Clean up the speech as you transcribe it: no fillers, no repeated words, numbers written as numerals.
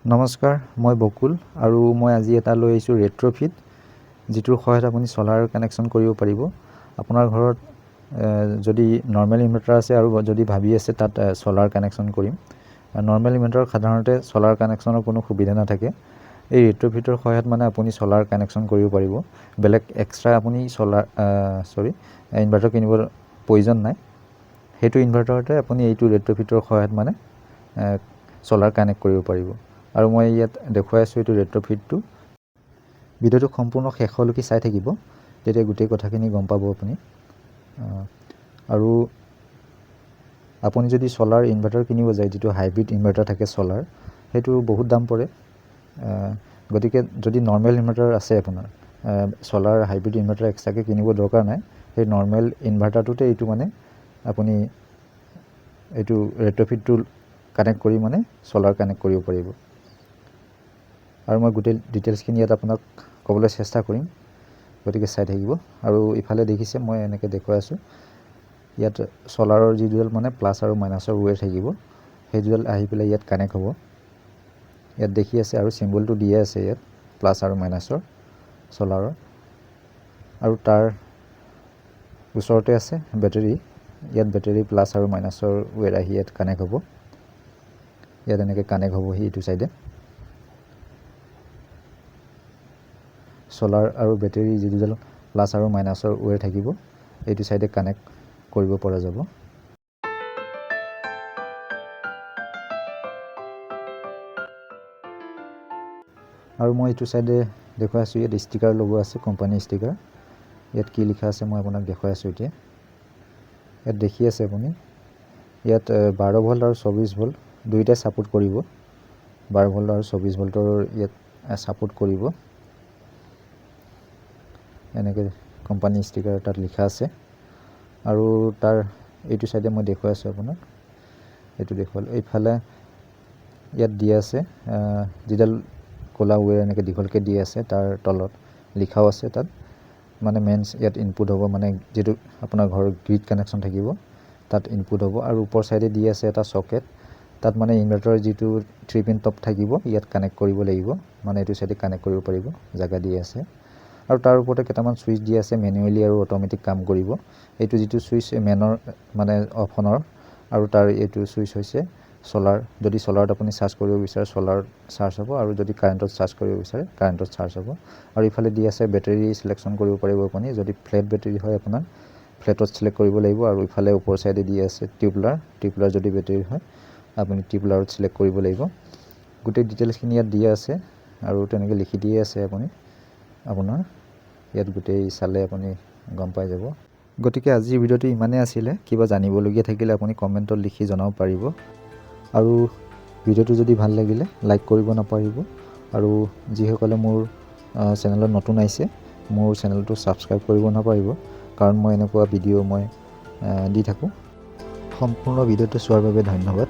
নমস্কাৰ, মই বকুল আৰু মই আজি এটা লৈ আহিছোঁ ৰেট্ৰফিট, যিটোৰ সহায়ত আপুনি ছলাৰ কানেকশ্যন কৰিব পাৰিব। আপোনাৰ ঘৰত যদি নৰ্মেল ইনভাৰ্টাৰ আছে আৰু যদি ভাবি আছে তাত ছলাৰ কানেকশ্যন কৰিম। নৰ্মেল ইনভাৰ্টাৰত সাধাৰণতে ছলাৰ কানেকশ্যনৰ কোনো সুবিধা নাথাকে। এই ৰেট্ৰফিটৰ সহায়ত মানে আপুনি ছলাৰ কানেকশ্যন কৰিব পাৰিব। বেলেগ এক্সট্ৰা আপুনি ইনভাৰ্টাৰ কিনিবৰ প্ৰয়োজন নাই। সেইটো ইনভাৰ্টাৰতে আপুনি এইটো ৰেট্ৰফিটৰ সহায়ত মানে ছলাৰ কানেক্ট কৰিব পাৰিব। আৰু মই ইয়াত দেখুৱাই আছোঁ এইটো ৰেট্ৰফিটটো। ভিডিঅ'টো সম্পূৰ্ণ শেষলৈকে চাই থাকিব, তেতিয়া গোটেই কথাখিনি গম পাব আপুনি। আৰু আপুনি যদি ছলাৰ ইনভাৰ্টাৰ কিনিব যায়, যিটো হাইব্ৰিড ইনভাৰ্টাৰ থাকে ছলাৰ, সেইটো বহুত দাম পৰে। গতিকে যদি নৰ্মেল ইনভাৰ্টাৰ আছে আপোনাৰ, ছলাৰ হাইব্ৰিড ইনভাৰ্টাৰ এক্সট্ৰাকৈ কিনিব দৰকাৰ নাই। সেই নৰ্মেল ইনভাৰ্টাৰটোতে এইটো মানে আপুনি এইটো ৰেট্ৰফিটটো কানেক্ট কৰি মানে ছলাৰ কানেক্ট কৰিব পাৰিব। আৰু মই গোটেই ডিটেইলছখিনি ইয়াত আপোনাক ক'বলৈ চেষ্টা কৰিম, গতিকে চাই থাকিব। আৰু ইফালে দেখিছে মই এনেকৈ দেখুৱাই আছোঁ, ইয়াত ছলাৰৰ যি দুডাল মানে প্লাছ আৰু মাইনাছৰ ৱেৰ থাকিব, সেই দুডাল আহি পেলাই ইয়াত কানেক্ট হ'ব। ইয়াত দেখি আছে আৰু চিম্বলটো দিয়ে আছে ইয়াত প্লাছ আৰু মাইনাছৰ ছলাৰৰ। আৰু তাৰ ওচৰতে আছে বেটেৰী, ইয়াত বেটেৰী প্লাছ আৰু মাইনাছৰ ৱেৰ আহি ইয়াত কানেক্ট হ'ব। ইয়াত এনেকৈ কানেক্ট হ'বহি এইটো চাইডে। ছলাৰ আৰু বেটেৰী যি দুডাল প্লাছ আৰু মাইনাছৰ ৱেৰ থাকিব, এইটো চাইডে কানেক্ট কৰিব পৰা যাব। আৰু মই এইটো চাইডে দেখুৱাই আছোঁ, ইয়াত ষ্টিকাৰ লগোৱা আছে, কোম্পানীৰ ষ্টিকাৰ। ইয়াত কি লিখা আছে মই আপোনাক দেখুৱাই আছোঁ এতিয়া। ইয়াত দেখি আছে আপুনি, ইয়াত 12 ভল্ট আৰু 24 ভল্ট দুয়োটাই ছাপোৰ্ট কৰিব। 12 ভল্ট আৰু 24 ভল্টৰ ইয়াত ছাপোৰ্ট কৰিব। এনেকৈ কোম্পানী ষ্টিকাৰ তাত লিখা আছে। আৰু তাৰ এইটো চাইডে মই দেখুৱাই আছোঁ আপোনাক, এইটো দেখুৱাল। এইফালে ইয়াত দিয়া আছে যিডাল ক'লা ৱেৰ এনেকৈ দীঘলকৈ দি আছে, তাৰ তলত লিখাও আছে তাত মানে মেইনছ ইয়াত ইনপুট হ'ব, মানে যিটো আপোনাৰ ঘৰৰ গ্ৰিড কানেকশ্যন থাকিব তাত ইনপুট হ'ব। আৰু ওপৰ চাইডে দি আছে এটা চকেট, তাত মানে ইনভাৰ্টাৰৰ যিটো 3 পিন টপ থাকিব ইয়াত কানেক্ট কৰিব লাগিব, মানে এইটো চাইডে কানেক্ট কৰিব পাৰিব, জেগা দি আছে। আৰু তাৰ ওপৰতে কেইটামান ছুইচ দি আছে, মেনুৱেলি আৰু অট'মেটিক কাম কৰিব। এইটো যিটো ছুইচ মেনৰ মানে অফ অনৰ, আৰু তাৰ এইটো ছুইচ হৈছে ছলাৰ। যদি ছলাৰত আপুনি চাৰ্জ কৰিব বিচাৰে ছলাৰত চাৰ্জ হ'ব, আৰু যদি কাৰেণ্টত চাৰ্জ কৰিব বিচাৰে কাৰেণ্টত চাৰ্জ হ'ব। আৰু ইফালে দি আছে বেটেৰী চিলেকশ্যন কৰিব পাৰিব আপুনি। যদি ফ্লেট বেটেৰী হয় আপোনাৰ ফ্লেটত চিলেক্ট কৰিব লাগিব। আৰু ইফালে ওপৰ চাইডে দি আছে টিউবলাৰ যদি বেটেৰী হয় আপুনি টিউবলাৰত চিলেক্ট কৰিব লাগিব। গোটেই ডিটেইলছখিনি ইয়াত দিয়া আছে, আৰু তেনেকৈ লিখি দিয়ে আছে আপুনি আপোনাৰ ইয়াত গোটেই চালে আপুনি গম পাই যাব। গতিকে আজিৰ ভিডিঅ'টো ইমানেই আছিলে। কিবা জানিবলগীয়া থাকিলে আপুনি কমেণ্টত লিখি জনাব পাৰিব। আৰু ভিডিঅ'টো যদি ভাল লাগিলে লাইক কৰিব নাপাহৰিব। আৰু যিসকলে মোৰ চেনেলত নতুন আহিছে, মোৰ চেনেলটো ছাবস্ক্ৰাইব কৰিব নাপাহৰিব, কাৰণ মই এনেকুৱা ভিডিঅ' মই দি থাকোঁ। সম্পূৰ্ণ ভিডিঅ'টো চোৱাৰ বাবে ধন্যবাদ।